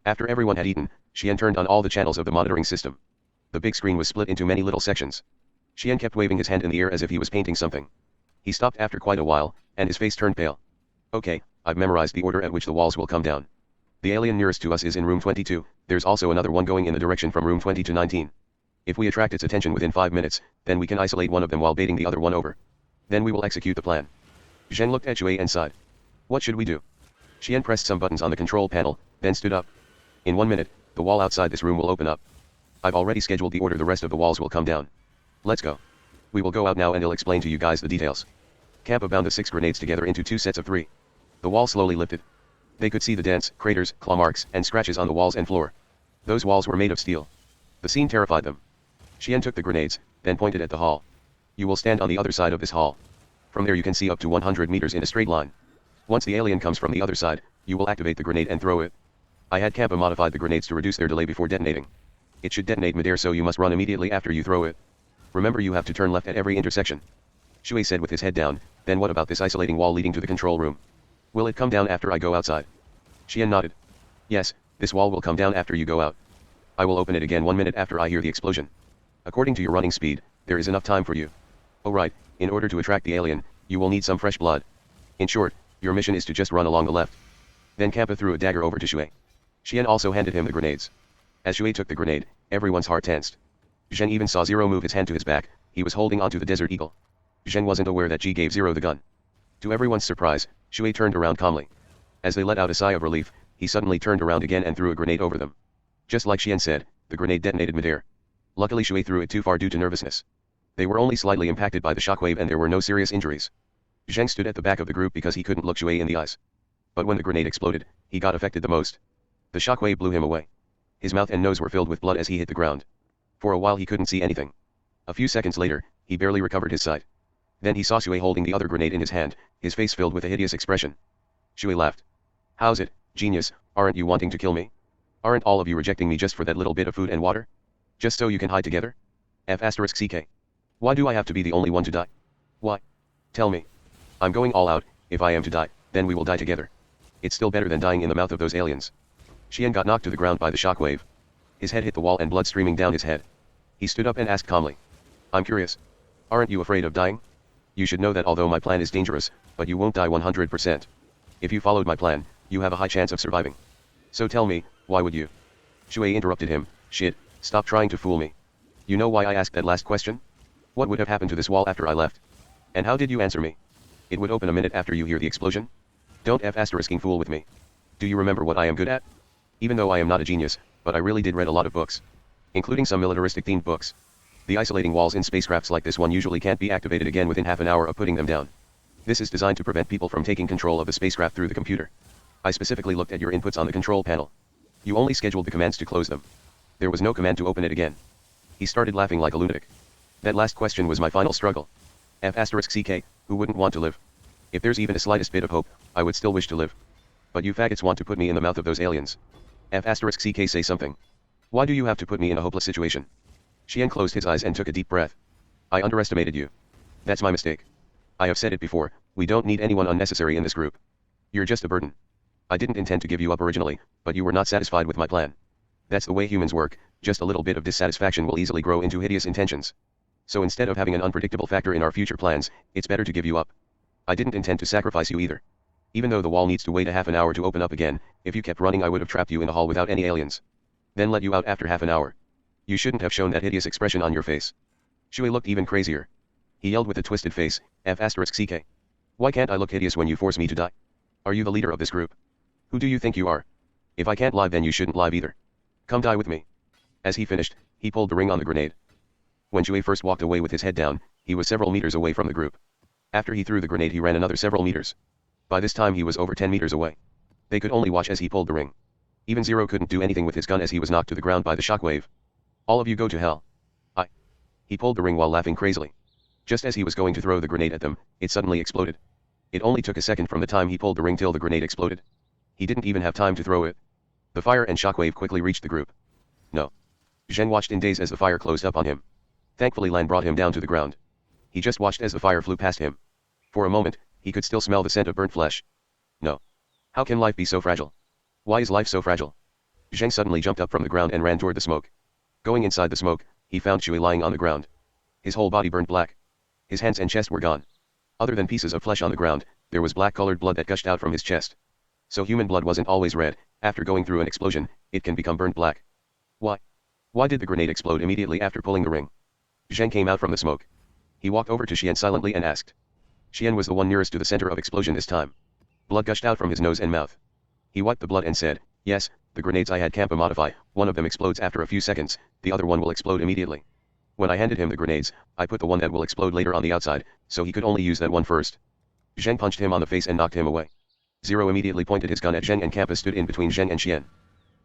After everyone had eaten, Xian turned on all the channels of the monitoring system. The big screen was split into many little sections. Xian kept waving his hand in the air as if he was painting something. He stopped after quite a while, and his face turned pale. Okay, I've memorized the order at which the walls will come down. The alien nearest to us is in room 22, there's also another one going in the direction from room 20 to 19. If we attract its attention within 5 minutes, then we can isolate one of them while baiting the other one over. Then we will execute the plan. Zheng looked at Shui and sighed. What should we do? Xian pressed some buttons on the control panel, then stood up. In 1 minute, the wall outside this room will open up. I've already scheduled the order the rest of the walls will come down. Let's go. We will go out now and I'll explain to you guys the details. Kappa bound the 6 grenades together into 2 sets of 3. The wall slowly lifted. They could see the dents, craters, claw marks, and scratches on the walls and floor. Those walls were made of steel. The scene terrified them. Xian took the grenades, then pointed at the hall. You will stand on the other side of this hall. From there you can see up to 100 meters in a straight line. Once the alien comes from the other side, you will activate the grenade and throw it. I had Kappa modified the grenades to reduce their delay before detonating. It should detonate midair, so you must run immediately after you throw it. Remember, you have to turn left at every intersection. Shui said with his head down. Then what about this isolating wall leading to the control room? Will it come down after I go outside? Xian nodded. Yes, this wall will come down after you go out. I will open it again 1 minute after I hear the explosion. According to your running speed, there is enough time for you. Oh right, in order to attract the alien, you will need some fresh blood. In short, your mission is to just run along the left. Then Kappa threw a dagger over to Shui. Xian also handed him the grenades. As Shui took the grenade, everyone's heart tensed. Zheng even saw Zero move his hand to his back. He was holding onto the Desert Eagle. Zheng wasn't aware that Ji gave Zero the gun. To everyone's surprise, Shui turned around calmly. As they let out a sigh of relief, he suddenly turned around again and threw a grenade over them. Just like Xian said, the grenade detonated midair. Luckily Shui threw it too far due to nervousness. They were only slightly impacted by the shockwave and there were no serious injuries. Zheng stood at the back of the group because he couldn't look Shui in the eyes. But when the grenade exploded, he got affected the most. The shockwave blew him away. His mouth and nose were filled with blood as he hit the ground. For a while he couldn't see anything. A few seconds later, he barely recovered his sight. Then he saw Shui holding the other grenade in his hand, his face filled with a hideous expression. Shui laughed. How's it, genius, aren't you wanting to kill me? Aren't all of you rejecting me just for that little bit of food and water? Just so you can hide together? F***ck. Why do I have to be the only one to die? Why? Tell me. I'm going all out. If I am to die, then we will die together. It's still better than dying in the mouth of those aliens. Xian got knocked to the ground by the shockwave. His head hit the wall and blood streaming down his head. He stood up and asked calmly. I'm curious. Aren't you afraid of dying? You should know that although my plan is dangerous, but you won't die 100%. If you followed my plan, you have a high chance of surviving. So tell me, why would you? Shui interrupted him. Shit, stop trying to fool me. You know why I asked that last question? What would have happened to this wall after I left? And how did you answer me? It would open a minute after you hear the explosion? Don't F***ing fool with me. Do you remember what I am good at? Even though I am not a genius, but I really did read a lot of books. Including some militaristic themed books. The isolating walls in spacecrafts like this one usually can't be activated again within half an hour of putting them down. This is designed to prevent people from taking control of the spacecraft through the computer. I specifically looked at your inputs on the control panel. You only scheduled the commands to close them. There was no command to open it again. He started laughing like a lunatic. That last question was my final struggle. F***ck, who wouldn't want to live? If there's even a slightest bit of hope, I would still wish to live. But you faggots want to put me in the mouth of those aliens. F***ck, say something. Why do you have to put me in a hopeless situation? Xian closed his eyes and took a deep breath. I underestimated you. That's my mistake. I have said it before, we don't need anyone unnecessary in this group. You're just a burden. I didn't intend to give you up originally, but you were not satisfied with my plan. That's the way humans work, just a little bit of dissatisfaction will easily grow into hideous intentions. So instead of having an unpredictable factor in our future plans, it's better to give you up. I didn't intend to sacrifice you either. Even though the wall needs to wait a half an hour to open up again, if you kept running I would have trapped you in a hall without any aliens. Then let you out after half an hour. You shouldn't have shown that hideous expression on your face. Shui looked even crazier. He yelled with a twisted face, F***ck. Why can't I look hideous when you force me to die? Are you the leader of this group? Who do you think you are? If I can't lie then you shouldn't lie either. Come die with me. As he finished, he pulled the ring on the grenade. When Shui first walked away with his head down, he was several meters away from the group. After he threw the grenade he ran another several meters. By this time he was over 10 meters away. They could only watch as he pulled the ring. Even Zero couldn't do anything with his gun as he was knocked to the ground by the shockwave. All of you go to hell. He pulled the ring while laughing crazily. Just as he was going to throw the grenade at them, it suddenly exploded. It only took a second from the time he pulled the ring till the grenade exploded. He didn't even have time to throw it. The fire and shockwave quickly reached the group. No. Zheng watched in daze as the fire closed up on him. Thankfully Lan brought him down to the ground. He just watched as the fire flew past him. For a moment, he could still smell the scent of burnt flesh. No. How can life be so fragile? Why is life so fragile? Zheng suddenly jumped up from the ground and ran toward the smoke. Going inside the smoke, he found Shui lying on the ground. His whole body burned black. His hands and chest were gone. Other than pieces of flesh on the ground, there was black-colored blood that gushed out from his chest. So human blood wasn't always red. After going through an explosion, it can become burnt black. Why? Why did the grenade explode immediately after pulling the ring? Zheng came out from the smoke. He walked over to Xian silently and asked. Xian was the one nearest to the center of explosion this time. Blood gushed out from his nose and mouth. He wiped the blood and said, yes, the grenades I had Kappa modify, one of them explodes after a few seconds, the other one will explode immediately. When I handed him the grenades, I put the one that will explode later on the outside, so he could only use that one first. Zheng punched him on the face and knocked him away. Zero immediately pointed his gun at Zheng and Kappa stood in between Zheng and Xian.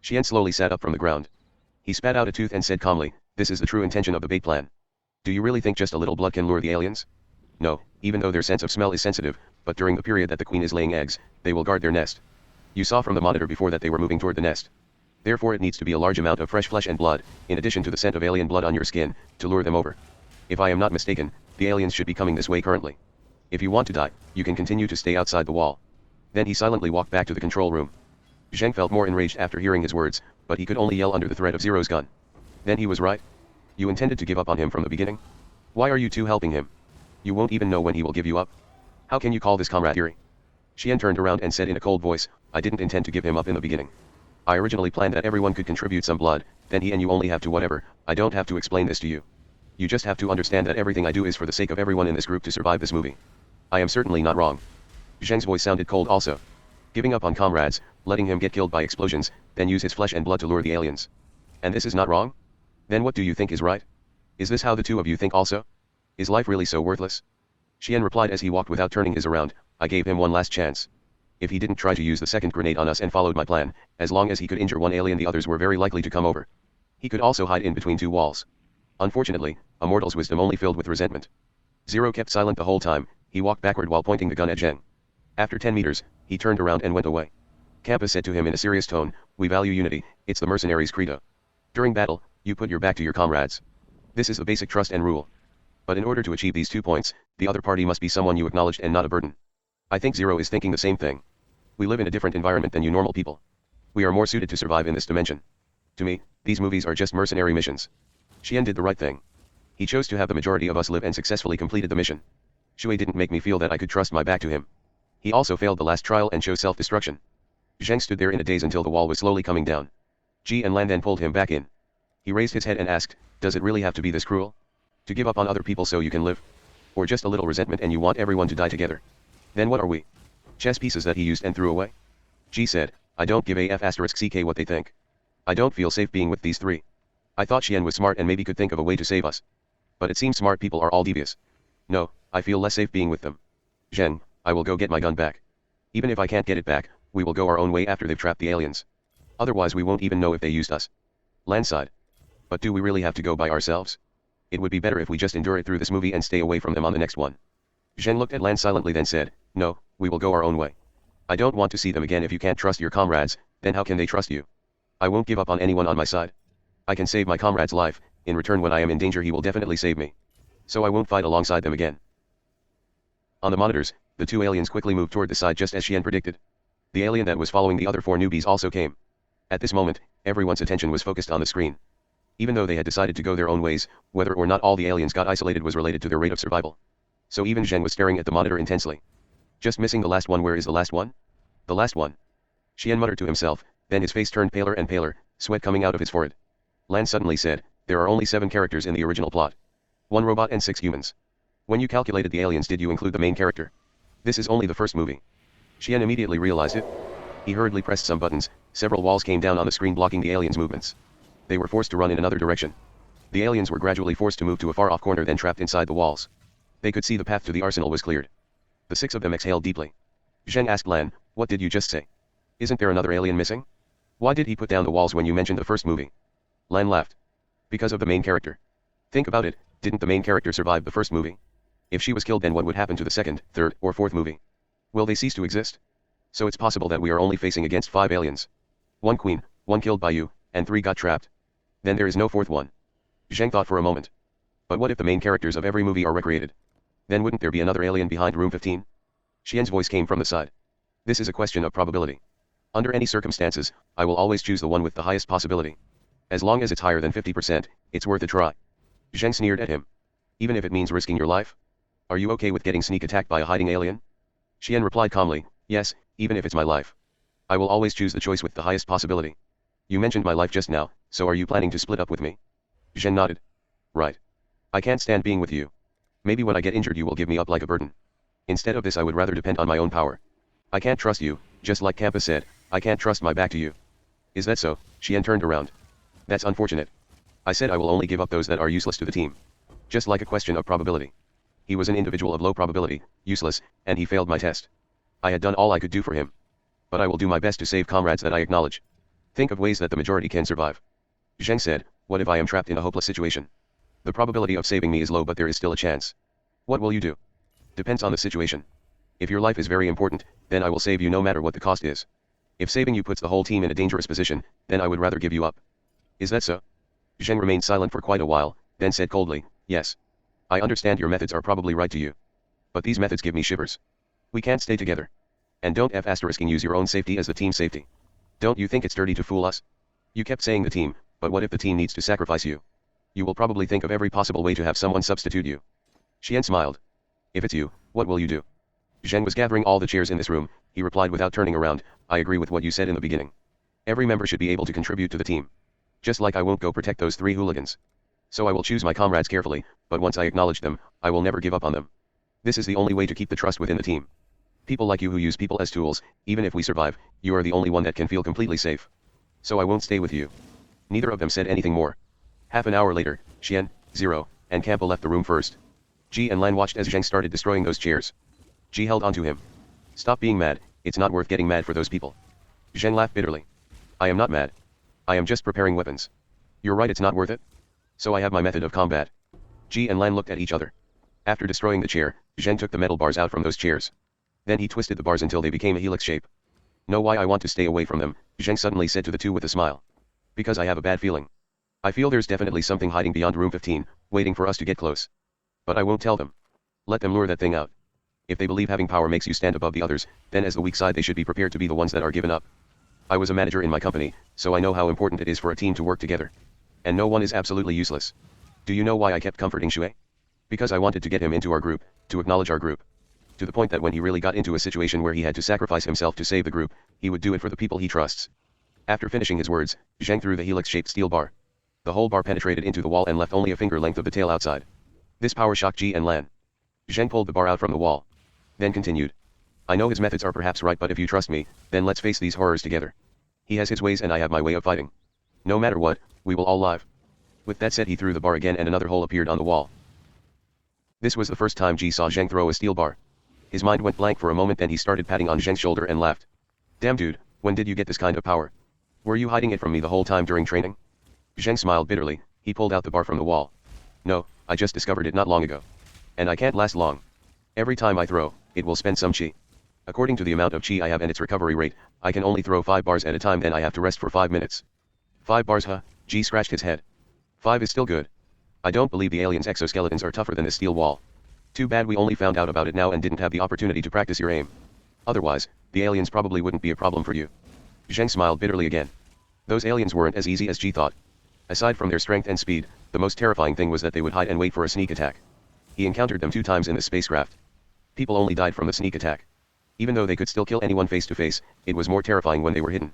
Xian slowly sat up from the ground. He spat out a tooth and said calmly, this is the true intention of the bait plan. Do you really think just a little blood can lure the aliens? No, even though their sense of smell is sensitive, but during the period that the queen is laying eggs, they will guard their nest. You saw from the monitor before that they were moving toward the nest. Therefore it needs to be a large amount of fresh flesh and blood, in addition to the scent of alien blood on your skin, to lure them over. If I am not mistaken, the aliens should be coming this way currently. If you want to die, you can continue to stay outside the wall. Then he silently walked back to the control room. Zheng felt more enraged after hearing his words, but he could only yell under the threat of Zero's gun. Then he was right. You intended to give up on him from the beginning? Why are you two helping him? You won't even know when he will give you up. How can you call this camaraderie? Xian turned around and said in a cold voice, I didn't intend to give him up in the beginning. I originally planned that everyone could contribute some blood, then he and you only have to whatever. I don't have to explain this to you. You just have to understand that everything I do is for the sake of everyone in this group to survive this movie. I am certainly not wrong. Zheng's voice sounded cold also. Giving up on comrades, letting him get killed by explosions, then use his flesh and blood to lure the aliens. And this is not wrong? Then what do you think is right? Is this how the two of you think also? Is life really so worthless? Xian replied as he walked without turning his around, I gave him one last chance. If he didn't try to use the second grenade on us and followed my plan, as long as he could injure one alien the others were very likely to come over. He could also hide in between two walls. Unfortunately, a mortal's wisdom only filled with resentment. Zero kept silent the whole time, he walked backward while pointing the gun at Zheng. After 10 meters, he turned around and went away. Kappa said to him in a serious tone, we value unity, it's the mercenaries' credo. During battle, you put your back to your comrades. This is the basic trust and rule. But in order to achieve these 2 points, the other party must be someone you acknowledged and not a burden. I think Zero is thinking the same thing. We live in a different environment than you normal people. We are more suited to survive in this dimension. To me, these movies are just mercenary missions. Xian did the right thing. He chose to have the majority of us live and successfully completed the mission. Shui didn't make me feel that I could trust my back to him. He also failed the last trial and chose self-destruction. Zheng stood there in a daze until the wall was slowly coming down. Ji and Lan then pulled him back in. He raised his head and asked, does it really have to be this cruel? To give up on other people so you can live? Or just a little resentment and you want everyone to die together? Then what are we? Chess pieces that he used and threw away? Ji said, I don't give a f***ck what they think. I don't feel safe being with these three. I thought Xian was smart and maybe could think of a way to save us. But it seems smart people are all devious. No, I feel less safe being with them. Zheng, I will go get my gun back. Even if I can't get it back, we will go our own way after they've trapped the aliens. Otherwise we won't even know if they used us. Lan sighed. But do we really have to go by ourselves? It would be better if we just endure it through this movie and stay away from them on the next one. Zheng looked at Lan silently then said, no, we will go our own way. I don't want to see them again. If you can't trust your comrades, then how can they trust you? I won't give up on anyone on my side. I can save my comrade's life, in return when I am in danger he will definitely save me. So I won't fight alongside them again. On the monitors, the two aliens quickly moved toward the side just as Xian predicted. The alien that was following the other 4 newbies also came. At this moment, everyone's attention was focused on the screen. Even though they had decided to go their own ways, whether or not all the aliens got isolated was related to their rate of survival. So even Zheng was staring at the monitor intensely. Just missing the last one. Where is the last one? The last one. Xian muttered to himself, then his face turned paler and paler, sweat coming out of his forehead. Lan suddenly said, there are only 7 characters in the original plot. 1 robot and 6 humans. When you calculated the aliens, did you include the main character? This is only the first movie. Xian immediately realized it. He hurriedly pressed some buttons, several walls came down on the screen blocking the aliens' movements. They were forced to run in another direction. The aliens were gradually forced to move to a far-off corner then trapped inside the walls. They could see the path to the arsenal was cleared. The 6 of them exhaled deeply. Zheng asked Lan, what did you just say? Isn't there another alien missing? Why did he put down the walls when you mentioned the first movie? Lan laughed. Because of the main character. Think about it, didn't the main character survive the first movie? If she was killed, then what would happen to the second, third, or fourth movie? Will they cease to exist? So it's possible that we are only facing against 5 aliens. 1 queen, 1 killed by you, and 3 got trapped. Then there is no 4th one. Zheng thought for a moment. But what if the main characters of every movie are recreated? Then wouldn't there be another alien behind room 15? Xian's voice came from the side. This is a question of probability. Under any circumstances, I will always choose the one with the highest possibility. As long as it's higher than 50%, it's worth a try. Zheng sneered at him. Even if it means risking your life? Are you okay with getting sneak attacked by a hiding alien? Xian replied calmly, yes, even if it's my life. I will always choose the choice with the highest possibility. You mentioned my life just now, so are you planning to split up with me? Zheng nodded. Right. I can't stand being with you. Maybe when I get injured you will give me up like a burden. Instead of this I would rather depend on my own power. I can't trust you, just like Kappa said, I can't trust my back to you. Is that so? Xian turned around. That's unfortunate. I said I will only give up those that are useless to the team. Just like a question of probability. He was an individual of low probability, useless, and he failed my test. I had done all I could do for him. But I will do my best to save comrades that I acknowledge. Think of ways that the majority can survive. Zheng said, what if I am trapped in a hopeless situation? The probability of saving me is low but there is still a chance. What will you do? Depends on the situation. If your life is very important, then I will save you no matter what the cost is. If saving you puts the whole team in a dangerous position, then I would rather give you up. Is that so? Zheng remained silent for quite a while, then said coldly, yes. I understand your methods are probably right to you. But these methods give me shivers. We can't stay together. And don't use your own safety as the team's safety. Don't you think it's dirty to fool us? You kept saying the team, but what if the team needs to sacrifice you? You will probably think of every possible way to have someone substitute you. Xian smiled. If it's you, what will you do? Zheng was gathering all the chairs in this room, he replied without turning around, I agree with what you said in the beginning. Every member should be able to contribute to the team. Just like I won't go protect those 3 hooligans. So I will choose my comrades carefully, but once I acknowledge them, I will never give up on them. This is the only way to keep the trust within the team. People like you who use people as tools, even if we survive, you are the only one that can feel completely safe. So I won't stay with you. Neither of them said anything more. Half an hour later, Xian, Zero, and Kappa left the room first. Ji and Lan watched as Zheng started destroying those chairs. Ji held onto him. Stop being mad, it's not worth getting mad for those people. Zheng laughed bitterly. I am not mad. I am just preparing weapons. You're right, it's not worth it. So I have my method of combat. Ji and Lan looked at each other. After destroying the chair, Zheng took the metal bars out from those chairs. Then he twisted the bars until they became a helix shape. Know why I want to stay away from them, Zheng suddenly said to the two with a smile. Because I have a bad feeling. I feel there's definitely something hiding beyond room 15, waiting for us to get close. But I won't tell them. Let them lure that thing out. If they believe having power makes you stand above the others, then as the weak side they should be prepared to be the ones that are given up. I was a manager in my company, so I know how important it is for a team to work together. And no one is absolutely useless. Do you know why I kept comforting Shui? Because I wanted to get him into our group, to acknowledge our group. To the point that when he really got into a situation where he had to sacrifice himself to save the group, he would do it for the people he trusts. After finishing his words, Zheng threw the helix-shaped steel bar. The whole bar penetrated into the wall and left only a finger length of the tail outside. This power shocked Ji and Lan. Zheng pulled the bar out from the wall. Then continued. I know his methods are perhaps right, but if you trust me, then let's face these horrors together. He has his ways and I have my way of fighting. No matter what, we will all live. With that said, he threw the bar again and another hole appeared on the wall. This was the first time Ji saw Zheng throw a steel bar. His mind went blank for a moment, then he started patting on Zheng's shoulder and laughed. Damn dude, when did you get this kind of power? Were you hiding it from me the whole time during training? Zheng smiled bitterly, he pulled out the bar from the wall. No, I just discovered it not long ago. And I can't last long. Every time I throw, it will spend some chi. According to the amount of chi I have and its recovery rate, I can only throw 5 bars at a time, then I have to rest for 5 minutes. 5 bars huh? Ji scratched his head. 5 is still good. I don't believe the aliens' exoskeletons are tougher than this steel wall. Too bad we only found out about it now and didn't have the opportunity to practice your aim. Otherwise, the aliens probably wouldn't be a problem for you. Zheng smiled bitterly again. Those aliens weren't as easy as Ji thought. Aside from their strength and speed, the most terrifying thing was that they would hide and wait for a sneak attack. He encountered them 2 times in the spacecraft. People only died from the sneak attack. Even though they could still kill anyone face to face, it was more terrifying when they were hidden.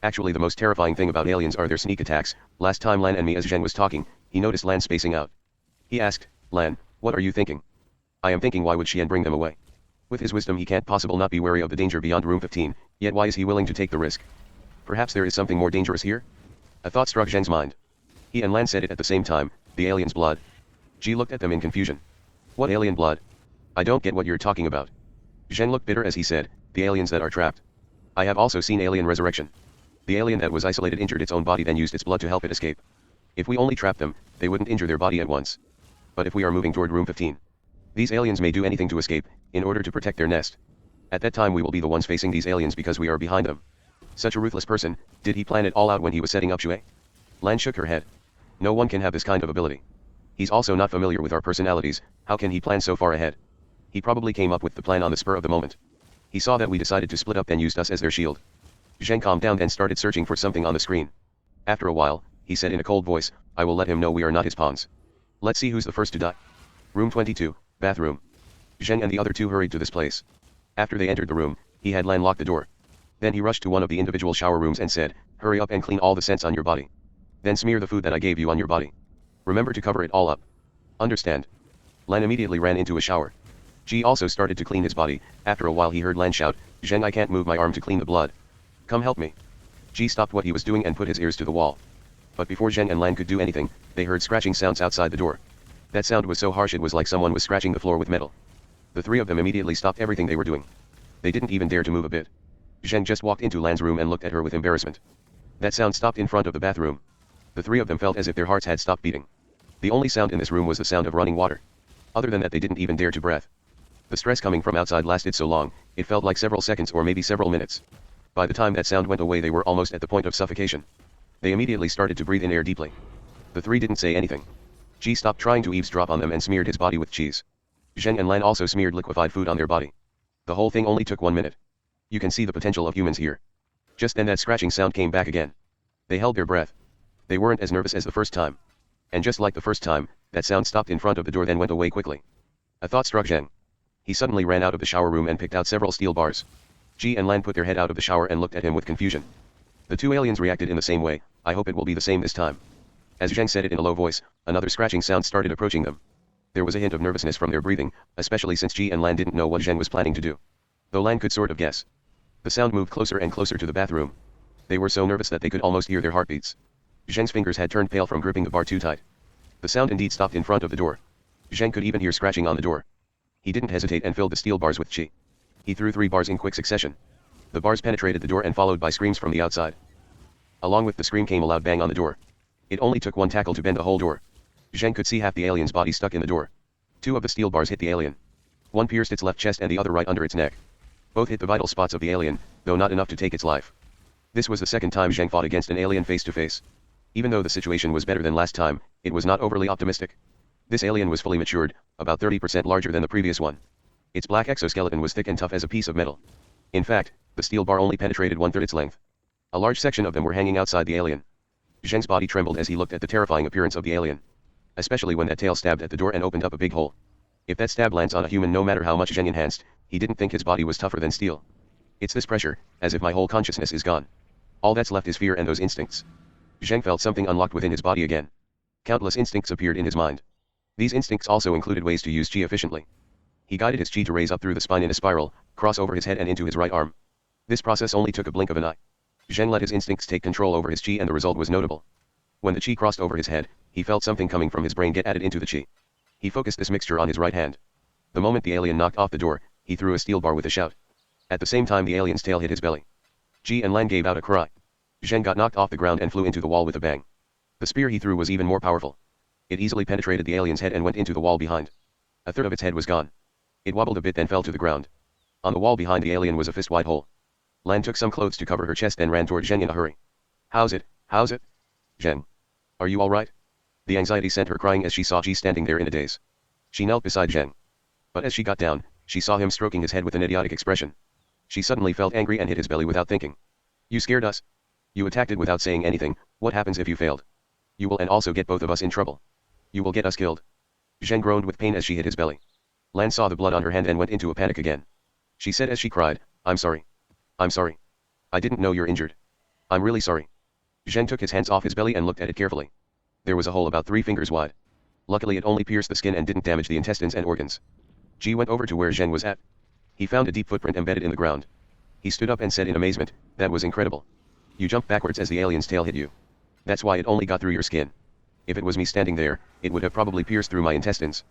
Actually, the most terrifying thing about aliens are their sneak attacks. Last time Lan and me as Zheng was talking, he noticed Lan spacing out. He asked, Lan, what are you thinking? I am thinking why would Xian bring them away? With his wisdom he can't possibly not be wary of the danger beyond room 15, yet why is he willing to take the risk? Perhaps there is something more dangerous here? A thought struck Zheng's mind. He and Lan said it at the same time, the alien's blood. Ji looked at them in confusion. What alien blood? I don't get what you're talking about. Zheng looked bitter as he said, the aliens that are trapped. I have also seen alien resurrection. The alien that was isolated injured its own body then used its blood to help it escape. If we only trap them, they wouldn't injure their body at once. But if we are moving toward room 15, these aliens may do anything to escape, in order to protect their nest. At that time we will be the ones facing these aliens because we are behind them. Such a ruthless person, did he plan it all out when he was setting up Shui? Lan shook her head. No one can have this kind of ability. He's also not familiar with our personalities, how can he plan so far ahead? He probably came up with the plan on the spur of the moment. He saw that we decided to split up and used us as their shield. Zheng calmed down and started searching for something on the screen. After a while, he said in a cold voice, I will let him know we are not his pawns. Let's see who's the first to die. Room 22, bathroom. Zheng and the other two hurried to this place. After they entered the room, he had Lan lock the door. Then he rushed to one of the individual shower rooms and said, hurry up and clean all the scents on your body. Then smear the food that I gave you on your body. Remember to cover it all up. Understand? Lan immediately ran into a shower. Ji also started to clean his body. After a while he heard Lan shout, Zheng, I can't move my arm to clean the blood. Come help me. Ji stopped what he was doing and put his ears to the wall. But before Zheng and Lan could do anything, they heard scratching sounds outside the door. That sound was so harsh it was like someone was scratching the floor with metal. The three of them immediately stopped everything they were doing. They didn't even dare to move a bit. Zheng just walked into Lan's room and looked at her with embarrassment. That sound stopped in front of the bathroom. The three of them felt as if their hearts had stopped beating. The only sound in this room was the sound of running water. Other than that they didn't even dare to breathe. The stress coming from outside lasted so long, it felt like several seconds or maybe several minutes. By the time that sound went away they were almost at the point of suffocation. They immediately started to breathe in air deeply. The three didn't say anything. Ji stopped trying to eavesdrop on them and smeared his body with cheese. Zheng and Lan also smeared liquefied food on their body. The whole thing only took 1 minute. You can see the potential of humans here. Just then that scratching sound came back again. They held their breath. They weren't as nervous as the first time. And just like the first time, that sound stopped in front of the door then went away quickly. A thought struck Zheng. He suddenly ran out of the shower room and picked out several steel bars. Ji and Lan put their head out of the shower and looked at him with confusion. The two aliens reacted in the same way. I hope it will be the same this time. As Zheng said it in a low voice, another scratching sound started approaching them. There was a hint of nervousness from their breathing, especially since Ji and Lan didn't know what Zheng was planning to do. Though Lan could sort of guess. The sound moved closer and closer to the bathroom. They were so nervous that they could almost hear their heartbeats. Zheng's fingers had turned pale from gripping the bar too tight. The sound indeed stopped in front of the door. Zheng could even hear scratching on the door. He didn't hesitate and filled the steel bars with chi. He threw 3 bars in quick succession. The bars penetrated the door and followed by screams from the outside. Along with the scream came a loud bang on the door. It only took 1 tackle to bend the whole door. Zheng could see half the alien's body stuck in the door. 2 of the steel bars hit the alien. One pierced its left chest and the other right under its neck. Both hit the vital spots of the alien, though not enough to take its life. This was the second time Zheng fought against an alien face to face. Even though the situation was better than last time, it was not overly optimistic. This alien was fully matured, about 30% larger than the previous one. Its black exoskeleton was thick and tough as a piece of metal. In fact, the steel bar only penetrated 1/3 its length. A large section of them were hanging outside the alien. Zheng's body trembled as he looked at the terrifying appearance of the alien. Especially when that tail stabbed at the door and opened up a big hole. If that stab lands on a human, no matter how much Zheng enhanced, he didn't think his body was tougher than steel. It's this pressure, as if my whole consciousness is gone. All that's left is fear and those instincts. Zheng felt something unlocked within his body again. Countless instincts appeared in his mind. These instincts also included ways to use chi efficiently. He guided his chi to raise up through the spine in a spiral, cross over his head and into his right arm. This process only took a blink of an eye. Zheng let his instincts take control over his chi and the result was notable. When the chi crossed over his head, he felt something coming from his brain get added into the chi. He focused this mixture on his right hand. The moment the alien knocked off the door, he threw a steel bar with a shout. At the same time the alien's tail hit his belly. Ji and Lan gave out a cry. Zheng got knocked off the ground and flew into the wall with a bang. The spear he threw was even more powerful. It easily penetrated the alien's head and went into the wall behind. 1/3 of its head was gone. It wobbled a bit then fell to the ground. On the wall behind the alien was a fist-wide hole. Lan took some clothes to cover her chest and ran toward Zheng in a hurry. How's it? Zheng. Are you alright? The anxiety sent her crying as she saw Ji standing there in a daze. She knelt beside Zheng. But as she got down, she saw him stroking his head with an idiotic expression. She suddenly felt angry and hit his belly without thinking. You scared us. You attacked it without saying anything. What happens if you failed? You will and also get both of us in trouble. You will get us killed. Zheng groaned with pain as she hit his belly. Lan saw the blood on her hand and went into a panic again. She said as she cried, I'm sorry. I'm sorry. I didn't know you're injured. I'm really sorry. Zheng took his hands off his belly and looked at it carefully. There was a hole about 3 fingers wide. Luckily it only pierced the skin and didn't damage the intestines and organs. Ji went over to where Zheng was at. He found a deep footprint embedded in the ground. He stood up and said in amazement, that was incredible. You jumped backwards as the alien's tail hit you. That's why it only got through your skin. If it was me standing there, it would have probably pierced through my intestines.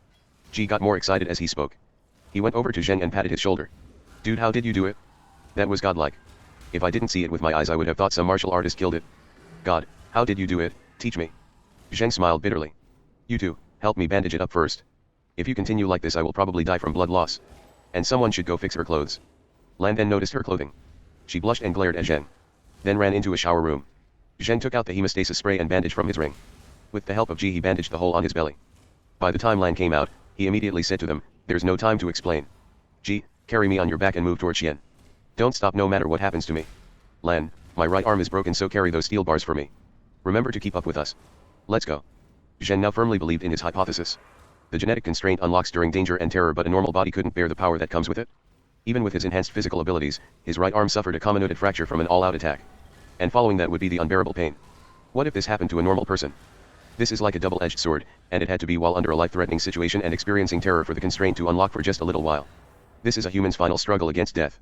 Ji got more excited as he spoke. He went over to Zheng and patted his shoulder. Dude, how did you do it? That was godlike. If I didn't see it with my eyes I would have thought some martial artist killed it. God, how did you do it? Teach me. Zheng smiled bitterly. You two, help me bandage it up first. If you continue like this I will probably die from blood loss. And someone should go fix her clothes. Lan then noticed her clothing. She blushed and glared at Zheng. Then ran into a shower room. Zheng took out the hemostasis spray and bandage from his ring. With the help of Ji he bandaged the hole on his belly. By the time Lan came out, he immediately said to them, there's no time to explain. Ji, carry me on your back and move toward Xian. Don't stop no matter what happens to me. Lan, my right arm is broken, so carry those steel bars for me. Remember to keep up with us. Let's go. Zhen now firmly believed in his hypothesis. The genetic constraint unlocks during danger and terror, but a normal body couldn't bear the power that comes with it. Even with his enhanced physical abilities, his right arm suffered a comminuted fracture from an all-out attack. And following that would be the unbearable pain. What if this happened to a normal person? This is like a double-edged sword, and it had to be while under a life-threatening situation and experiencing terror for the constraint to unlock for just a little while. This is a human's final struggle against death.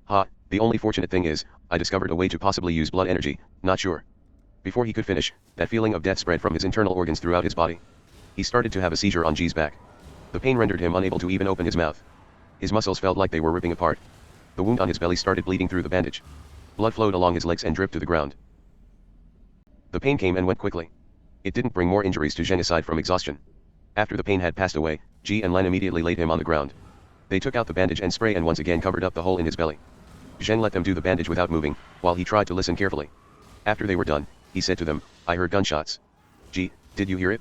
Ha, the only fortunate thing is, I discovered a way to possibly use blood energy, not sure. Before he could finish, that feeling of death spread from his internal organs throughout his body. He started to have a seizure on Ji's back. The pain rendered him unable to even open his mouth. His muscles felt like they were ripping apart. The wound on his belly started bleeding through the bandage. Blood flowed along his legs and dripped to the ground. The pain came and went quickly. It didn't bring more injuries to Zheng aside from exhaustion. After the pain had passed away, Ji and Lan immediately laid him on the ground. They took out the bandage and spray and once again covered up the hole in his belly. Zheng let them do the bandage without moving, while he tried to listen carefully. After they were done, he said to them, I heard gunshots. Ji, did you hear it?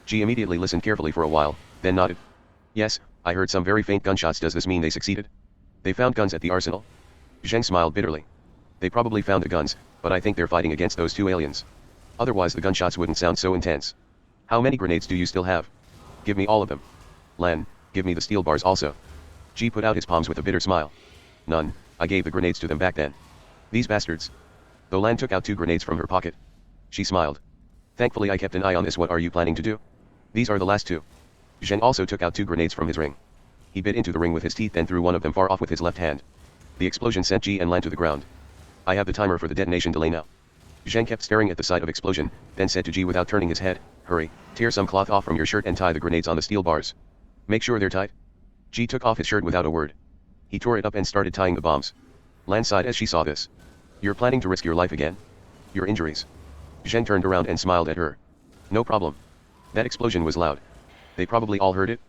Ji immediately listened carefully for a while, then nodded. Yes, I heard some very faint gunshots. Does this mean they succeeded? They found guns at the arsenal? Zheng smiled bitterly. They probably found the guns, but I think they're fighting against those two aliens. Otherwise the gunshots wouldn't sound so intense. How many grenades do you still have? Give me all of them. Lan, give me the steel bars also. Ji put out his palms with a bitter smile. None, I gave the grenades to them back then. These bastards. Though Lan took out 2 grenades from her pocket. She smiled. Thankfully I kept an eye on this. What are you planning to do? These are the last 2. Zheng also took out 2 grenades from his ring. He bit into the ring with his teeth and threw one of them far off with his left hand. The explosion sent Ji and Lan to the ground. I have the timer for the detonation delay now. Zheng kept staring at the sight of explosion, then said to Ji without turning his head, hurry, tear some cloth off from your shirt and tie the grenades on the steel bars. Make sure they're tight. Ji took off his shirt without a word. He tore it up and started tying the bombs. Lan sighed as she saw this. You're planning to risk your life again? Your injuries? Zheng turned around and smiled at her. No problem. That explosion was loud. They probably all heard it?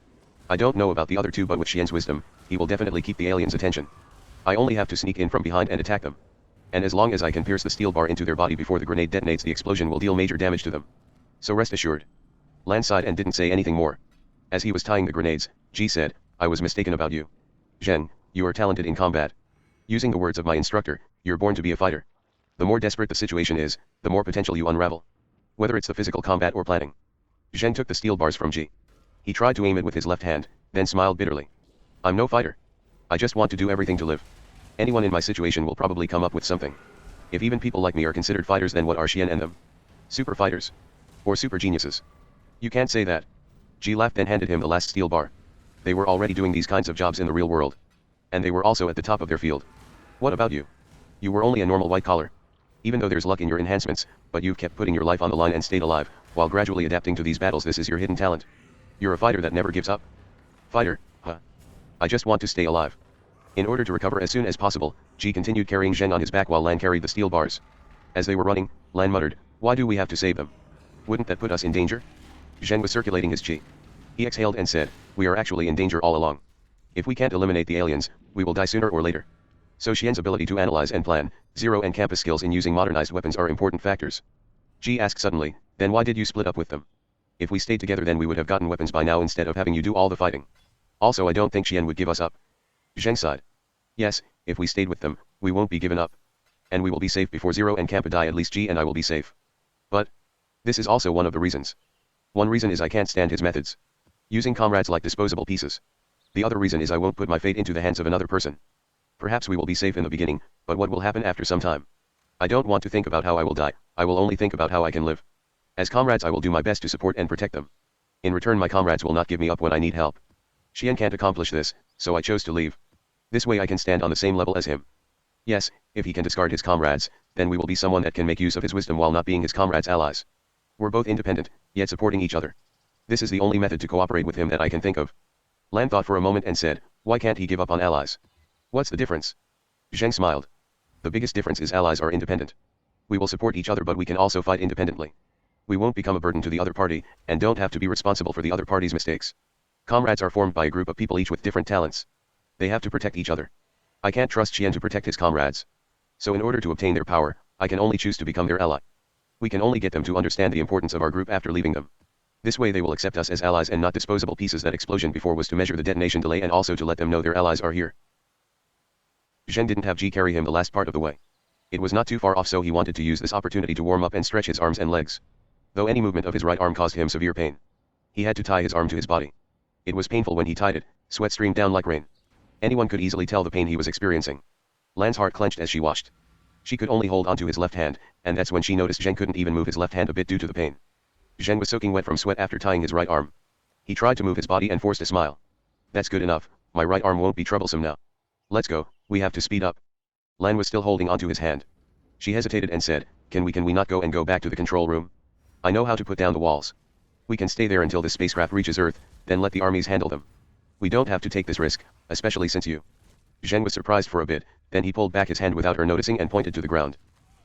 I don't know about the other 2, but with Xian's wisdom, he will definitely keep the aliens' attention. I only have to sneak in from behind and attack them. And as long as I can pierce the steel bar into their body before the grenade detonates, the explosion will deal major damage to them. So rest assured. Lan sighed and didn't say anything more. As he was tying the grenades, Ji said, I was mistaken about you. Zheng, you are talented in combat. Using the words of my instructor, you're born to be a fighter. The more desperate the situation is, the more potential you unravel. Whether it's the physical combat or planning. Zheng took the steel bars from Ji. He tried to aim it with his left hand, then smiled bitterly. I'm no fighter. I just want to do everything to live. Anyone in my situation will probably come up with something. If even people like me are considered fighters, then what are Xian and them? Super fighters? Or super geniuses? You can't say that. Ji laughed and handed him the last steel bar. They were already doing these kinds of jobs in the real world. And they were also at the top of their field. What about you? You were only a normal white collar. Even though there's luck in your enhancements, but you've kept putting your life on the line and stayed alive, while gradually adapting to these battles. This is your hidden talent. You're a fighter that never gives up. Fighter, huh? I just want to stay alive. In order to recover as soon as possible, Ji continued carrying Zheng on his back while Lan carried the steel bars. As they were running, Lan muttered, why do we have to save them? Wouldn't that put us in danger? Zheng was circulating his chi. He exhaled and said, we are actually in danger all along. If we can't eliminate the aliens, we will die sooner or later. So Xian's ability to analyze and plan, Zero and Campus skills in using modernized weapons are important factors. Ji asked suddenly, then why did you split up with them? If we stayed together, then we would have gotten weapons by now instead of having you do all the fighting. Also, I don't think Xian would give us up. Zheng sighed. Yes, if we stayed with them, we won't be given up. And we will be safe before Zero and Kappa die. At least Ji and I will be safe. But this is also one of the reasons. One reason is I can't stand his methods. Using comrades like disposable pieces. The other reason is I won't put my fate into the hands of another person. Perhaps we will be safe in the beginning, but what will happen after some time? I don't want to think about how I will die, I will only think about how I can live. As comrades, I will do my best to support and protect them. In return, my comrades will not give me up when I need help. Xian can't accomplish this, so I chose to leave. This way I can stand on the same level as him. Yes, if he can discard his comrades, then we will be someone that can make use of his wisdom while not being his comrades' allies. We're both independent, yet supporting each other. This is the only method to cooperate with him that I can think of. Lan thought for a moment and said, why can't he give up on allies? What's the difference? Zheng smiled. The biggest difference is allies are independent. We will support each other, but we can also fight independently. We won't become a burden to the other party, and don't have to be responsible for the other party's mistakes. Comrades are formed by a group of people each with different talents. They have to protect each other. I can't trust Xian to protect his comrades. So in order to obtain their power, I can only choose to become their ally. We can only get them to understand the importance of our group after leaving them. This way they will accept us as allies and not disposable pieces. That explosion before was to measure the detonation delay and also to let them know their allies are here. Zheng didn't have Ji carry him the last part of the way. It was not too far off, so he wanted to use this opportunity to warm up and stretch his arms and legs. Though any movement of his right arm caused him severe pain. He had to tie his arm to his body. It was painful when he tied it, sweat streamed down like rain. Anyone could easily tell the pain he was experiencing. Lan's heart clenched as she watched. She could only hold onto his left hand, and that's when she noticed Zheng couldn't even move his left hand a bit due to the pain. Zheng was soaking wet from sweat after tying his right arm. He tried to move his body and forced a smile. That's good enough, my right arm won't be troublesome now. Let's go, we have to speed up. Lan was still holding onto his hand. She hesitated and said, can we not go and go back to the control room? I know how to put down the walls. We can stay there until the spacecraft reaches Earth, then let the armies handle them. We don't have to take this risk, especially since you. Zheng was surprised for a bit, then he pulled back his hand without her noticing and pointed to the ground.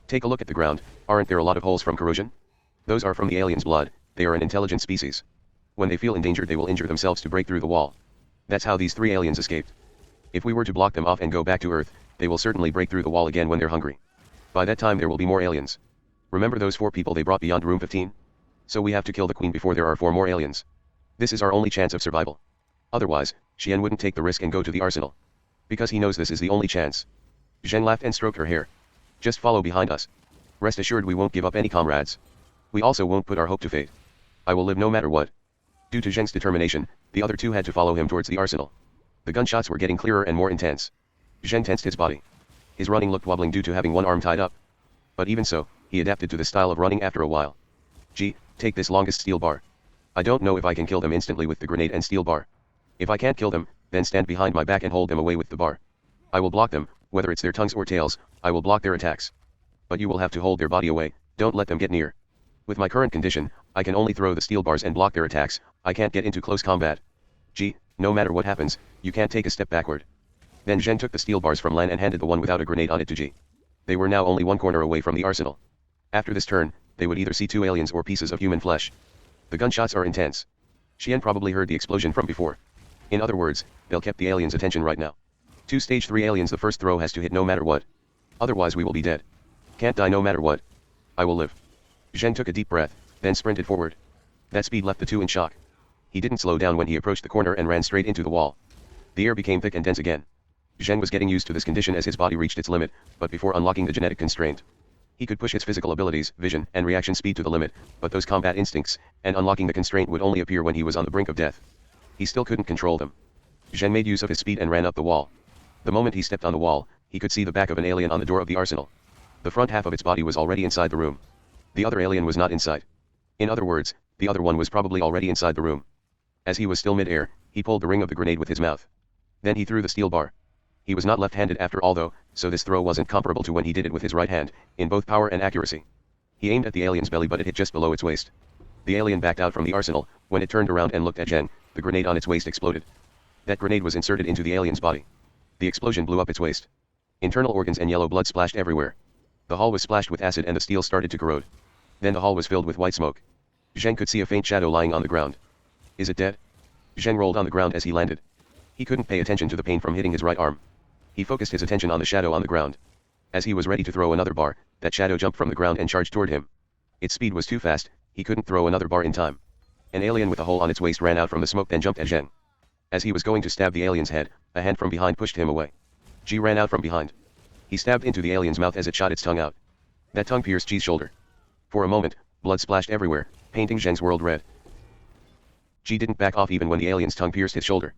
Take a look at the ground, aren't there a lot of holes from corrosion? Those are from the aliens' blood, they are an intelligent species. When they feel endangered they will injure themselves to break through the wall. That's how these 3 aliens escaped. If we were to block them off and go back to Earth, they will certainly break through the wall again when they're hungry. By that time there will be more aliens. Remember those 4 people they brought beyond room 15? So we have to kill the queen before there are 4 more aliens. This is our only chance of survival. Otherwise, Xian wouldn't take the risk and go to the arsenal. Because he knows this is the only chance. Zheng laughed and stroked her hair. Just follow behind us. Rest assured we won't give up any comrades. We also won't put our hope to fate. I will live no matter what. Due to Zheng's determination, the other 2 had to follow him towards the arsenal. The gunshots were getting clearer and more intense. Zheng tensed his body. His running looked wobbling due to having one arm tied up. But even so, he adapted to the style of running after a while. Gee, take this longest steel bar. I don't know if I can kill them instantly with the grenade and steel bar. If I can't kill them, then stand behind my back and hold them away with the bar. I will block them, whether it's their tongues or tails, I will block their attacks. But you will have to hold their body away, don't let them get near. With my current condition, I can only throw the steel bars and block their attacks, I can't get into close combat. Gee, no matter what happens, you can't take a step backward. Then Zheng took the steel bars from Lan and handed the one without a grenade on it to Ji. They were now only one corner away from the arsenal. After this turn, they would either see 2 aliens or pieces of human flesh. The gunshots are intense. Xian probably heard the explosion from before. In other words, they'll keep the aliens' attention right now. 2 stage 3 aliens, the first throw has to hit no matter what. Otherwise we will be dead. Can't die no matter what. I will live. Zheng took a deep breath, then sprinted forward. That speed left the 2 in shock. He didn't slow down when he approached the corner and ran straight into the wall. The air became thick and dense again. Zheng was getting used to this condition as his body reached its limit, but before unlocking the genetic constraint. He could push his physical abilities, vision, and reaction speed to the limit, but those combat instincts, and unlocking the constraint would only appear when he was on the brink of death. He still couldn't control them. Zheng made use of his speed and ran up the wall. The moment he stepped on the wall, he could see the back of an alien on the door of the arsenal. The front half of its body was already inside the room. The other alien was not inside. In other words, the other one was probably already inside the room. As he was still mid-air, he pulled the ring of the grenade with his mouth. Then he threw the steel bar. He was not left-handed after all though, so this throw wasn't comparable to when he did it with his right hand, in both power and accuracy. He aimed at the alien's belly but it hit just below its waist. The alien backed out from the arsenal. When it turned around and looked at Zheng, the grenade on its waist exploded. That grenade was inserted into the alien's body. The explosion blew up its waist. Internal organs and yellow blood splashed everywhere. The hall was splashed with acid and the steel started to corrode. Then the hall was filled with white smoke. Zheng could see a faint shadow lying on the ground. Is it dead? Zheng rolled on the ground as he landed. He couldn't pay attention to the pain from hitting his right arm. He focused his attention on the shadow on the ground. As he was ready to throw another bar, that shadow jumped from the ground and charged toward him. Its speed was too fast, he couldn't throw another bar in time. An alien with a hole on its waist ran out from the smoke then jumped at Zheng. As he was going to stab the alien's head, a hand from behind pushed him away. Ji ran out from behind. He stabbed into the alien's mouth as it shot its tongue out. That tongue pierced Ji's shoulder. For a moment, blood splashed everywhere, painting Zheng's world red. Ji didn't back off even when the alien's tongue pierced his shoulder.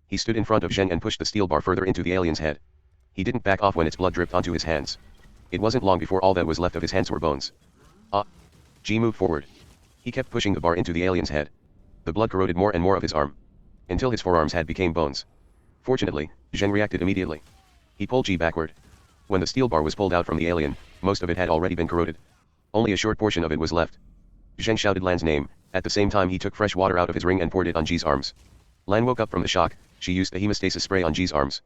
He stood in front of Zheng and pushed the steel bar further into the alien's head. He didn't back off when its blood dripped onto his hands. It wasn't long before all that was left of his hands were bones. Ji moved forward. He kept pushing the bar into the alien's head. The blood corroded more and more of his arm. Until his forearms had become bones. Fortunately, Zheng reacted immediately. He pulled Ji backward. When the steel bar was pulled out from the alien, most of it had already been corroded. Only a short portion of it was left. Zheng shouted Lan's name, at the same time he took fresh water out of his ring and poured it on Ji's arms. Lan woke up from the shock, she used the hemostasis spray on Ji's arms.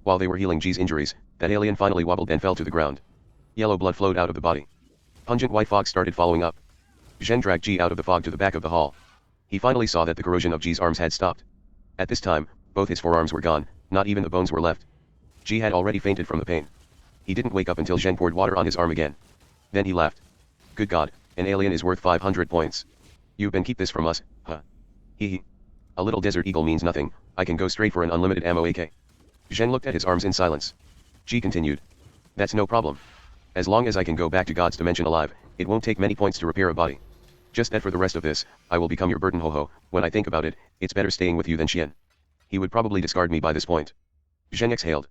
While they were healing Ji's injuries, that alien finally wobbled and fell to the ground. Yellow blood flowed out of the body. Pungent white fog started following up. Zheng dragged Ji out of the fog to the back of the hall. He finally saw that the corrosion of Ji's arms had stopped. At this time, both his forearms were gone, not even the bones were left. Ji had already fainted from the pain. He didn't wake up until Zheng poured water on his arm again. Then he laughed. Good God, an alien is worth 500 points. You can keep this from us, huh? Hee. A little desert eagle means nothing, I can go straight for an unlimited ammo AK. Zheng looked at his arms in silence. Ji continued. That's no problem. As long as I can go back to God's dimension alive, it won't take many points to repair a body. Just that for the rest of this, I will become your burden. Ho ho, when I think about it, it's better staying with you than Xian. He would probably discard me by this point. Zheng exhaled.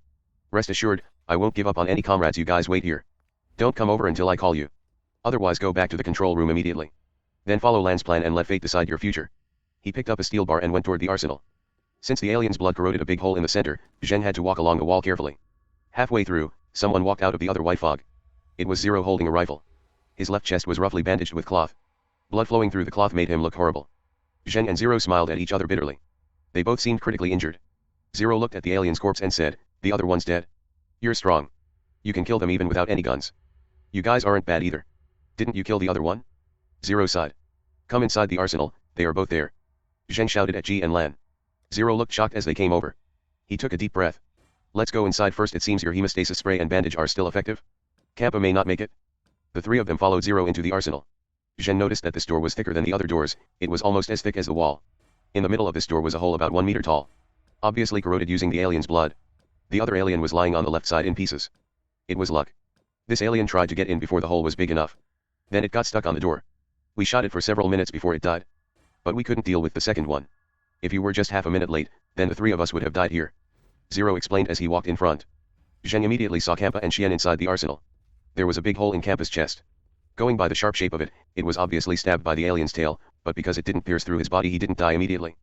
Rest assured, I won't give up on any comrades. You guys wait here. Don't come over until I call you. Otherwise go back to the control room immediately. Then follow Lan's plan and let fate decide your future. He picked up a steel bar and went toward the arsenal. Since the alien's blood corroded a big hole in the center, Zheng had to walk along the wall carefully. Halfway through, someone walked out of the other white fog. It was Zero holding a rifle. His left chest was roughly bandaged with cloth. Blood flowing through the cloth made him look horrible. Zheng and Zero smiled at each other bitterly. They both seemed critically injured. Zero looked at the alien's corpse and said, "The other one's dead. You're strong. You can kill them even without any guns. You guys aren't bad either. Didn't you kill the other one?" Zero sighed. "Come inside the arsenal, they are both there." Zheng shouted at Ji and Lan. Zero looked shocked as they came over. He took a deep breath. "Let's go inside first. It seems your hemostasis spray and bandage are still effective. Kappa may not make it." The three of them followed Zero into the arsenal. Zheng noticed that this door was thicker than the other doors. It was almost as thick as the wall. In the middle of this door was a hole about 1 meter tall. Obviously corroded using the alien's blood. The other alien was lying on the left side in pieces. It was luck. This alien tried to get in before the hole was big enough. Then it got stuck on the door. We shot it for several minutes before it died. But we couldn't deal with the second one. If you were just half a minute late, then the three of us would have died here. Zero explained as he walked in front. Zheng immediately saw Kappa and Xian inside the arsenal. There was a big hole in Kappa's chest. Going by the sharp shape of it, it was obviously stabbed by the alien's tail, but because it didn't pierce through his body he didn't die immediately.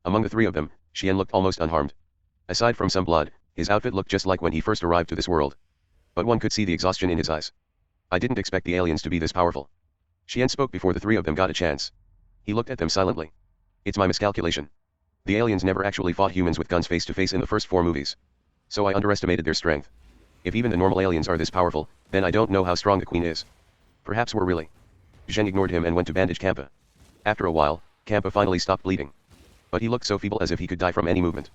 Among the three of them, Xian looked almost unharmed. Aside from some blood, his outfit looked just like when he first arrived to this world. But one could see the exhaustion in his eyes. I didn't expect the aliens to be this powerful. Xian spoke before the three of them got a chance. He looked at them silently. It's my miscalculation. The aliens never actually fought humans with guns face to face in the first 4 movies. So I underestimated their strength. If even the normal aliens are this powerful, then I don't know how strong the queen is. Perhaps we're really. Zheng ignored him and went to bandage Kappa. After a while, Kappa finally stopped bleeding. But he looked so feeble as if he could die from any movement.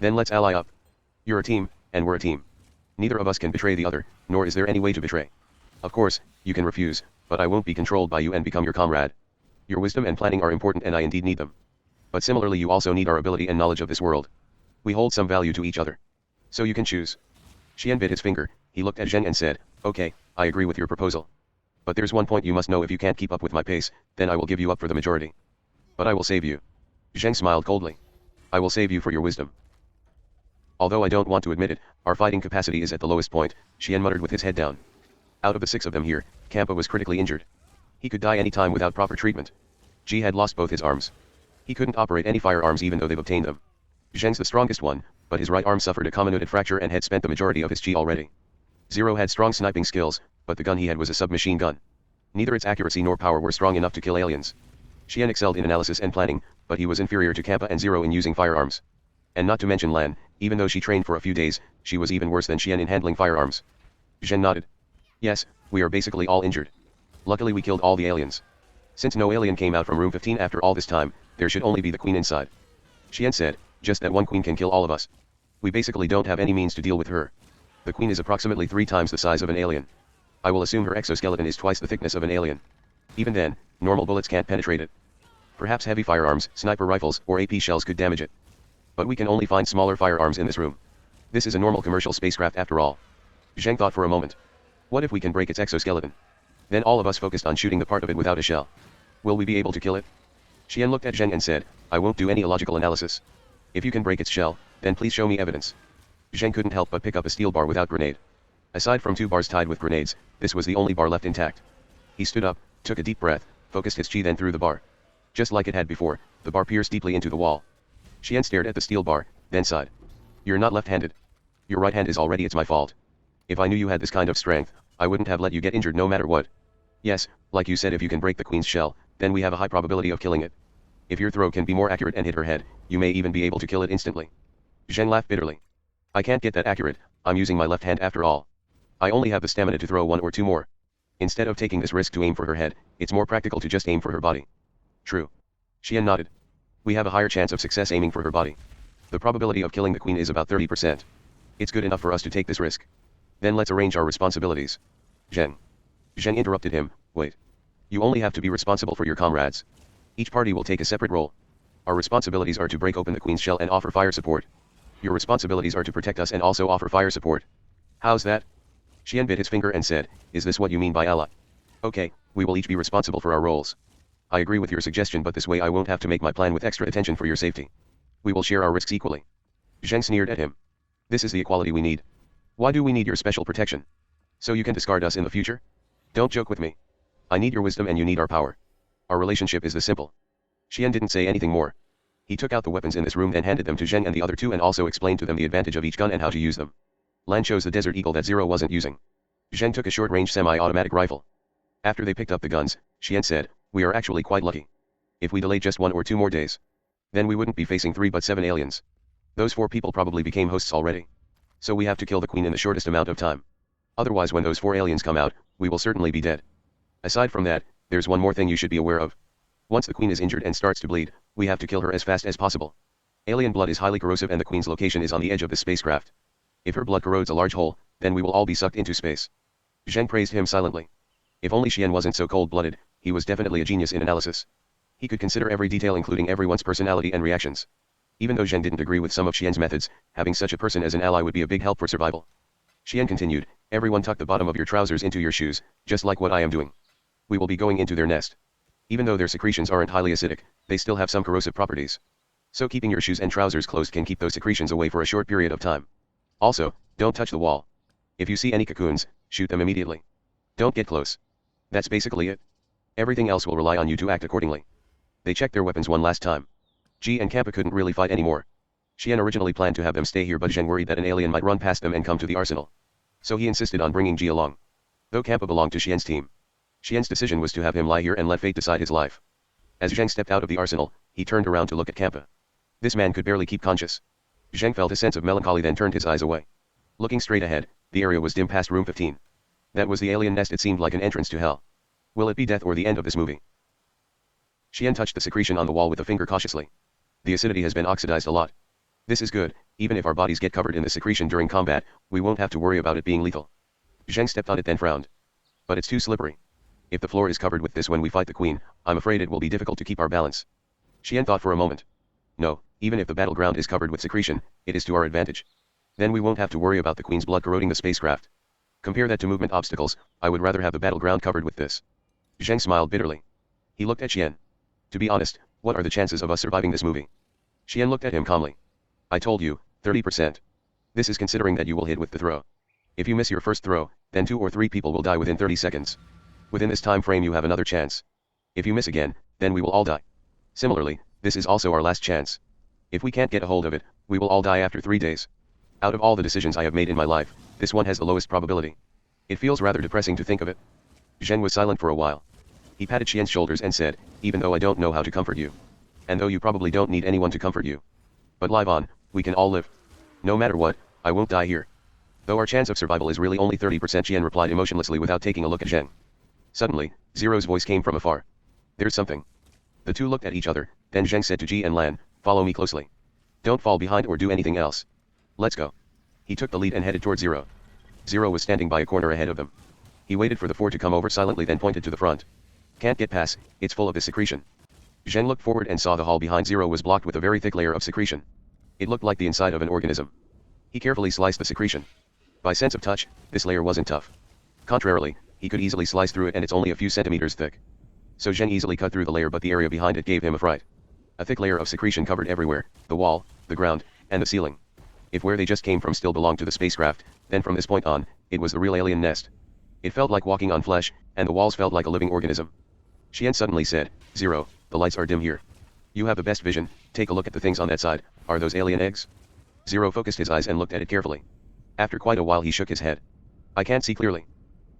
Then let's ally up. You're a team, and we're a team. Neither of us can betray the other, nor is there any way to betray. Of course, you can refuse, but I won't be controlled by you and become your comrade. Your wisdom and planning are important and I indeed need them. But similarly you also need our ability and knowledge of this world. We hold some value to each other. So you can choose. Xian bit his finger, he looked at Zheng and said, "Okay, I agree with your proposal. But there's one point you must know: if you can't keep up with my pace, then I will give you up for the majority. But I will save you." Zheng smiled coldly. "I will save you for your wisdom." Although I don't want to admit it, our fighting capacity is at the lowest point, Xian muttered with his head down. Out of the 6 of them here, Kappa was critically injured. He could die any time without proper treatment. Ji had lost both his arms. He couldn't operate any firearms even though they've obtained them. Zheng's the strongest one, but his right arm suffered a comminuted fracture and had spent the majority of his chi already. Zero had strong sniping skills, but the gun he had was a submachine gun. Neither its accuracy nor power were strong enough to kill aliens. Xian excelled in analysis and planning, but he was inferior to Kappa and Zero in using firearms. And not to mention Lan, even though she trained for a few days, she was even worse than Xian in handling firearms. Zheng nodded. "Yes, we are basically all injured. Luckily we killed all the aliens. Since no alien came out from room 15 after all this time, there should only be the queen inside." Xian said, "Just that one queen can kill all of us. We basically don't have any means to deal with her. The queen is approximately 3 times the size of an alien. I will assume her exoskeleton is twice the thickness of an alien. Even then, normal bullets can't penetrate it. Perhaps heavy firearms, sniper rifles, or AP shells could damage it. But we can only find smaller firearms in this room. This is a normal commercial spacecraft after all." Zheng thought for a moment. What if we can break its exoskeleton? Then all of us focused on shooting the part of it without a shell. Will we be able to kill it? Xian looked at Zheng and said, "I won't do any illogical analysis. If you can break its shell, then please show me evidence." Zheng couldn't help but pick up a steel bar without grenade. Aside from 2 bars tied with grenades, this was the only bar left intact. He stood up, took a deep breath, focused his chi then threw the bar. Just like it had before, the bar pierced deeply into the wall. Xian stared at the steel bar, then sighed. "You're not left-handed. Your right hand is already. It's my fault. If I knew you had this kind of strength, I wouldn't have let you get injured no matter what. Yes, like you said, if you can break the queen's shell, then we have a high probability of killing it. If your throw can be more accurate and hit her head, you may even be able to kill it instantly." Zheng laughed bitterly. "I can't get that accurate. I'm using my left hand after all. I only have the stamina to throw 1 or 2 more. Instead of taking this risk to aim for her head, it's more practical to just aim for her body." "True." Xian nodded. "We have a higher chance of success aiming for her body. The probability of killing the queen is about 30%. It's good enough for us to take this risk. Then let's arrange our responsibilities." Zheng interrupted him, "Wait. You only have to be responsible for your comrades. Each party will take a separate role. Our responsibilities are to break open the queen's shell and offer fire support. Your responsibilities are to protect us and also offer fire support. How's that?" Xian bit his finger and said, is this what you mean by ally? Okay, we will each be responsible for our roles. I agree with your suggestion, but this way I won't have to make my plan with extra attention for your safety. We will share our risks equally. Zheng sneered at him. This is the equality we need. Why do we need your special protection? So you can discard us in the future? Don't joke with me. I need your wisdom and you need our power. Our relationship is this simple. Xian didn't say anything more. He took out the weapons in this room and handed them to Zheng and the other two and also explained to them the advantage of each gun and how to use them. Lan chose the Desert Eagle that Zero wasn't using. Zheng took a short-range semi-automatic rifle. After they picked up the guns, Xian said, we are actually quite lucky. If we delay just 1 or 2 more days, then we wouldn't be facing 3 but 7 aliens. Those 4 people probably became hosts already. So we have to kill the queen in the shortest amount of time. Otherwise when those 4 aliens come out, we will certainly be dead. Aside from that, there's one more thing you should be aware of. Once the queen is injured and starts to bleed, we have to kill her as fast as possible. Alien blood is highly corrosive and the queen's location is on the edge of the spacecraft. If her blood corrodes a large hole, then we will all be sucked into space. Zheng praised him silently. If only Xian wasn't so cold-blooded, he was definitely a genius in analysis. He could consider every detail including everyone's personality and reactions. Even though Zheng didn't agree with some of Xian's methods, having such a person as an ally would be a big help for survival. Xian continued, everyone tuck the bottom of your trousers into your shoes, just like what I am doing. We will be going into their nest. Even though their secretions aren't highly acidic, they still have some corrosive properties. So keeping your shoes and trousers closed can keep those secretions away for a short period of time. Also, don't touch the wall. If you see any cocoons, shoot them immediately. Don't get close. That's basically it. Everything else will rely on you to act accordingly. They checked their weapons one last time. Ji and Kappa couldn't really fight anymore. Xian originally planned to have them stay here but Zheng worried that an alien might run past them and come to the arsenal. So he insisted on bringing Ji along. Though Kappa belonged to Xian's team, Xian's decision was to have him lie here and let fate decide his life. As Zheng stepped out of the arsenal, he turned around to look at Kappa. This man could barely keep conscious. Zheng felt a sense of melancholy then turned his eyes away. Looking straight ahead, the area was dim past room 15. That was the alien nest. It seemed like an entrance to hell. Will it be death or the end of this movie? Xian touched the secretion on the wall with a finger cautiously. The acidity has been oxidized a lot. This is good, even if our bodies get covered in the secretion during combat, we won't have to worry about it being lethal. Zheng stepped on it then frowned. But it's too slippery. If the floor is covered with this when we fight the queen, I'm afraid it will be difficult to keep our balance. Xian thought for a moment. No, even if the battleground is covered with secretion, it is to our advantage. Then we won't have to worry about the queen's blood corroding the spacecraft. Compare that to movement obstacles, I would rather have the battleground covered with this. Zheng smiled bitterly. He looked at Xian. To be honest, what are the chances of us surviving this movie? Xian looked at him calmly. I told you, 30%. This is considering that you will hit with the throw. If you miss your first throw, then 2 or 3 people will die within 30 seconds. Within this time frame you have another chance. If you miss again, then we will all die. Similarly, this is also our last chance. If we can't get a hold of it, we will all die after 3 days. Out of all the decisions I have made in my life, this one has the lowest probability. It feels rather depressing to think of it. Zheng was silent for a while. He patted Xian's shoulders and said, even though I don't know how to comfort you. And though you probably don't need anyone to comfort you. But live on, we can all live. No matter what, I won't die here. Though our chance of survival is really only 30%, Xian replied emotionlessly without taking a look at Zheng. Suddenly, Zero's voice came from afar. There's something. The two looked at each other, then Zheng said to Ji and Lan, follow me closely. Don't fall behind or do anything else. Let's go. He took the lead and headed toward Zero. Zero was standing by a corner ahead of them. He waited for the 4 to come over silently then pointed to the front. Can't get past, it's full of this secretion. Zheng looked forward and saw the hall behind Zero was blocked with a very thick layer of secretion. It looked like the inside of an organism. He carefully sliced the secretion. By sense of touch, this layer wasn't tough. Contrarily, he could easily slice through it and it's only a few centimeters thick. So Zheng easily cut through the layer but the area behind it gave him a fright. A thick layer of secretion covered everywhere, the wall, the ground, and the ceiling. If where they just came from still belonged to the spacecraft, then from this point on, it was the real alien nest. It felt like walking on flesh, and the walls felt like a living organism. Xian suddenly said, Zero, the lights are dim here. You have the best vision, take a look at the things on that side, are those alien eggs? Zero focused his eyes and looked at it carefully. After quite a while he shook his head. I can't see clearly.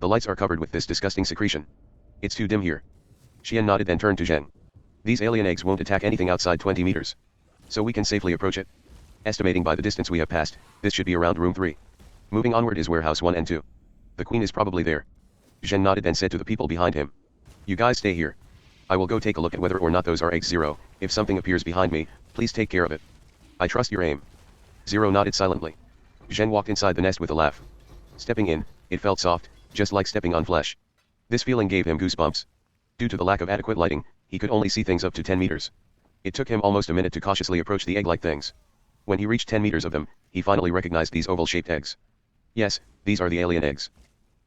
The lights are covered with this disgusting secretion. It's too dim here. Xian nodded then turned to Zheng. These alien eggs won't attack anything outside 20 meters. So we can safely approach it. Estimating by the distance we have passed, this should be around room 3. Moving onward is warehouse 1 and 2. The queen is probably there. Zheng nodded then said to the people behind him. You guys stay here. I will go take a look at whether or not those are eggs. Zero, if something appears behind me, please take care of it. I trust your aim. Zero nodded silently. Zheng walked inside the nest with a laugh. Stepping in, it felt soft, just like stepping on flesh. This feeling gave him goosebumps. Due to the lack of adequate lighting, he could only see things up to 10 meters. It took him almost a minute to cautiously approach the egg-like things. When he reached 10 meters of them, he finally recognized these oval-shaped eggs. Yes, these are the alien eggs.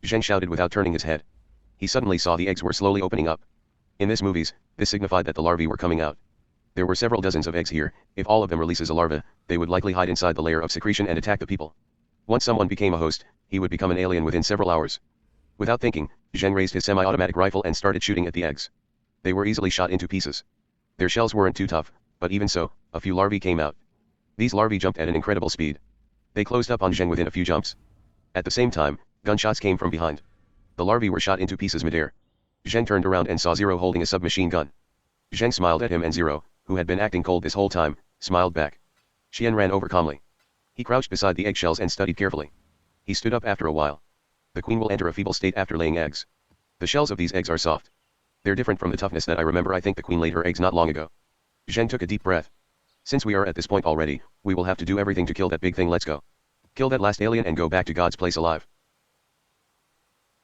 Zheng shouted without turning his head. He suddenly saw the eggs were slowly opening up. In this movies, this signified that the larvae were coming out. There were several dozens of eggs here. If all of them releases a larva, they would likely hide inside the layer of secretion and attack the people. Once someone became a host, he would become an alien within several hours. Without thinking, Zheng raised his semi-automatic rifle and started shooting at the eggs. They were easily shot into pieces. Their shells weren't too tough, but even so, a few larvae came out. These larvae jumped at an incredible speed. They closed up on Zheng within a few jumps. At the same time, gunshots came from behind. The larvae were shot into pieces midair. Zheng turned around and saw Zero holding a submachine gun. Zheng smiled at him and Zero, who had been acting cold this whole time, smiled back. Xian ran over calmly. He crouched beside the eggshells and studied carefully. He stood up after a while. The queen will enter a feeble state after laying eggs. The shells of these eggs are soft. They're different from the toughness that I remember. I think the queen laid her eggs not long ago. Zheng took a deep breath. Since we are at this point already, we will have to do everything to kill that big thing. Let's go. Kill that last alien and go back to God's place alive.